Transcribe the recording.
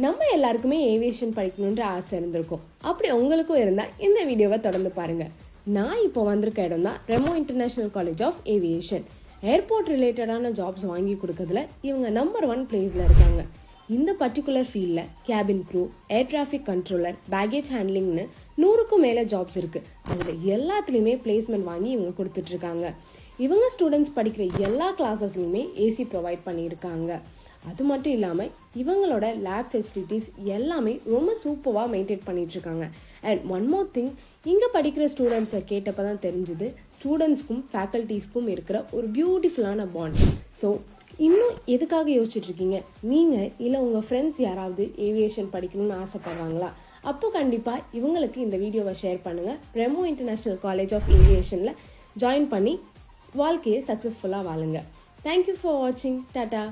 நம்ம எல்லாருக்குமே ஏவியேஷன் படிக்கணுன்ற ஆசை இருந்திருக்கும். அப்படி உங்களுக்கும் இருந்தால் இந்த வீடியோவை தொடர்ந்து பாருங்கள். நான் இப்போ வந்திருக்க இடம் தான் Remo international college of aviation. Airport ரிலேட்டடான ஜாப்ஸ் வாங்கி கொடுக்கறதுல இவங்க நம்பர் 1 பிளேஸில் இருக்காங்க. இந்த பர்டிகுலர் ஃபீல்டில் cabin crew, air traffic controller, baggage ஹேண்ட்லிங்னு 100க்கும் மேலே ஜாப்ஸ் இருக்குது. அதில் எல்லாத்துலேயுமே பிளேஸ்மெண்ட் வாங்கி இவங்க கொடுத்துட்ருக்காங்க. இவங்க ஸ்டூடெண்ட்ஸ் படிக்கிற எல்லா கிளாஸஸ்லையுமே ஏசி ப்ரொவைட் பண்ணியிருக்காங்க. அது மட்டும் இல்லாமல் இவங்களோட லேப் ஃபெசிலிட்டிஸ் எல்லாமே ரொம்ப சூப்பராக மெயின்டைன் பண்ணிகிட்ருக்காங்க. அண்ட் ஒன் மோர் திங், இங்கே படிக்கிற ஸ்டூடெண்ட்ஸை கேட்டப்போ தான் தெரிஞ்சுது ஸ்டூடெண்ட்ஸ்க்கும் ஃபேக்கல்ட்டிஸ்க்கும் இருக்கிற ஒரு பியூட்டிஃபுல்லான பாண்ட். ஸோ இன்னும் எதுக்காக யோசிச்சுட்ருக்கீங்க? நீங்கள் இல்லை உங்கள் ஃப்ரெண்ட்ஸ் யாராவது ஏவியேஷன் படிக்கணும்னு ஆசைப்படுறாங்களா? அப்போ கண்டிப்பாக இவங்களுக்கு இந்த வீடியோவை ஷேர் பண்ணுங்கள். ரெமோ இன்டர்நேஷ்னல் காலேஜ் ஆஃப் ஏவியேஷனில் ஜாயின் பண்ணி வாழ்க்கையை சக்ஸஸ்ஃபுல்லாக வாழுங்க. தேங்க்யூ ஃபார் வாட்சிங். டாடா.